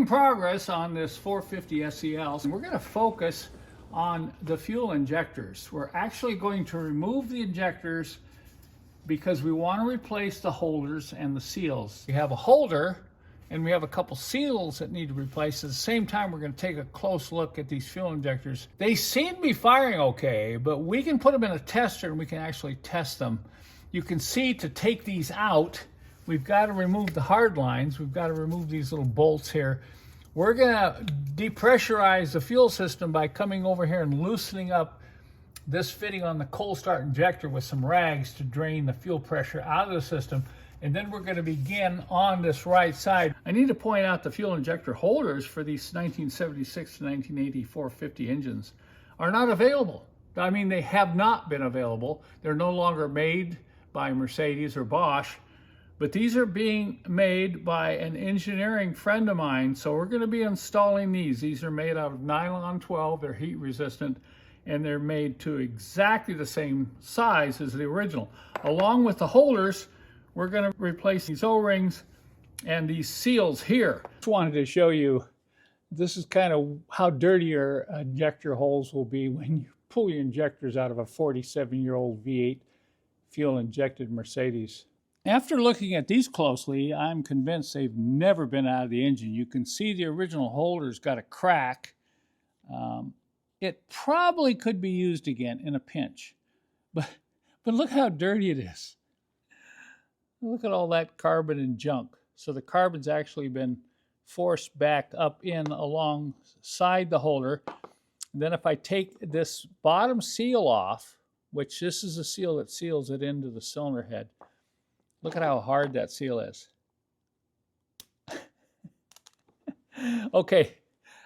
making progress on this 450 SEL, and we're going to focus on the fuel injectors. We're actually going to remove the injectors because we want to replace the holders and the seals. We have a holder and we have a couple seals that need to be replaced. At the same time, we're going to take a close look at these fuel injectors. They seem to be firing okay, but we can put them in a tester and we can actually test them. You can see to take these out, we've got to remove the hard lines. We've got to remove these little bolts here. We're going to depressurize the fuel system by coming over here and loosening up this fitting on the cold start injector with some rags to drain the fuel pressure out of the system. And then we're going to begin on this right side. I need to point out the fuel injector holders for these 1976 to 1980 450 engines are not available. I mean, they have not been available. They're no longer made by Mercedes or Bosch, but these are being made by an engineering friend of mine. So we're going to be installing these. These are made out of nylon 12. They're heat resistant, and they're made to exactly the same size as the original. Along with the holders, we're going to replace these O-rings and these seals here. Just wanted to show you, this is kind of how dirty your injector holes will be when you pull your injectors out of a 47-year-old V8 fuel-injected Mercedes. After looking at these closely, I'm convinced they've never been out of the engine. You can see the original holder's got a crack. It probably could be used again in a pinch, but look how dirty it is. Look at all that carbon and junk. So the carbon's actually been forced back up in alongside the holder. And then if I take this bottom seal off, which this is the seal that seals it into the cylinder head, look at how hard that seal is. Okay,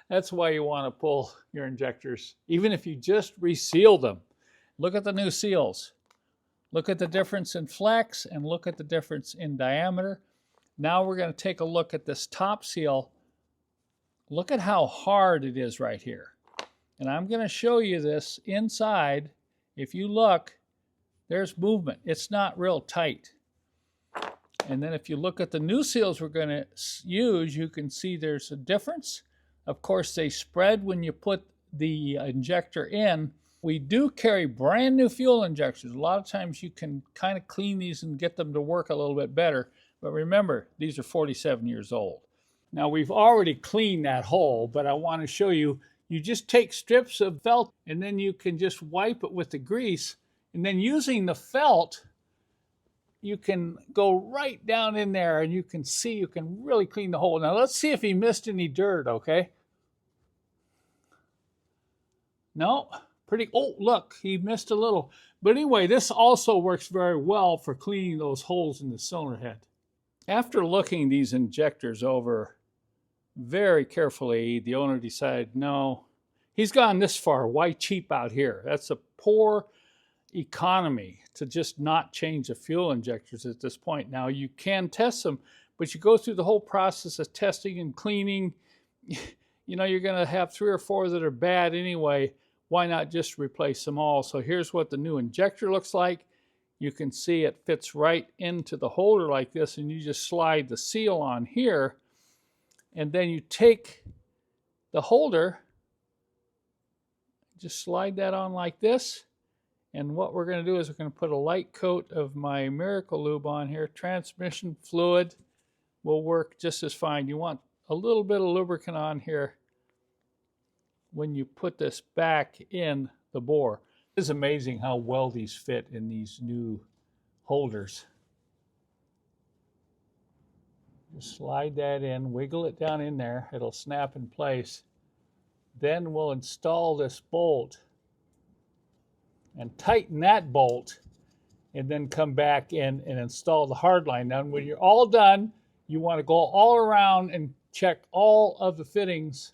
that's why you want to pull your injectors, even if you just reseal them. Look at the new seals. Look at the difference in flex and look at the difference in diameter. Now we're going to take a look at this top seal. Look at how hard it is right here. And I'm going to show you this inside. If you look, there's movement. It's not real tight. And then if you look at the new seals we're going to use, you can see there's a difference. Of course, they spread when you put the injector in. We do carry brand new fuel injectors. A lot of times you can kind of clean these and get them to work a little bit better. But remember, these are 47 years old. Now we've already cleaned that hole, but I want to show you, you just take strips of felt and then you can just wipe it with the grease. And then using the felt, you can go right down in there and you can see, you can really clean the hole. Now let's see if he missed any dirt, okay? No. Oh, look, he missed a little. But anyway, this also works very well for cleaning those holes in the cylinder head. After looking these injectors over very carefully, the owner decided, no, he's gone this far. Why cheap out here? That's a poor economy to just not change the fuel injectors at this point. Now, you can test them, but you go through the whole process of testing and cleaning. You know, you're going to have 3 or 4 that are bad anyway. Why not just replace them all? So here's what the new injector looks like. You can see it fits right into the holder like this, and you just slide the seal on here, and then you take the holder, just slide that on like this, and what we're going to do is we're going to put a light coat of my Miracle Lube on here. Transmission fluid will work just as fine. You want a little bit of lubricant on here when you put this back in the bore. It's amazing how well these fit in these new holders. Just slide that in, wiggle it down in there, it'll snap in place. Then we'll install this bolt and tighten that bolt and then come back in and install the hard line. Now when you're all done, you want to go all around and check all of the fittings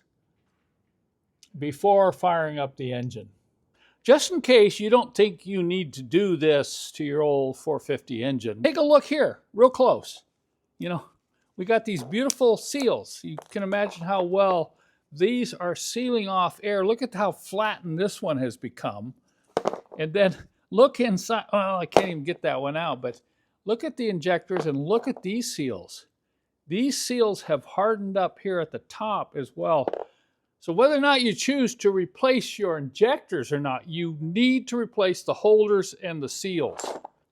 before firing up the engine. Just in case you don't think you need to do this to your old 450 engine, take a look here, real close. You know, we got these beautiful seals. You can imagine how well these are sealing off air. Look at how flattened this one has become. And then look inside. Well, I can't even get that one out, but look at the injectors and look at these seals. these seals have hardened up here at the top as well. So whether or not you choose to replace your injectors or not, you need to replace the holders and the seals.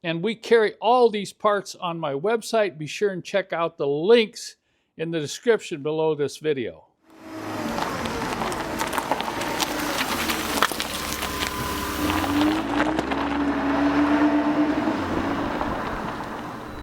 And we carry all these parts on my website. Be sure and check out the links in the description below this video.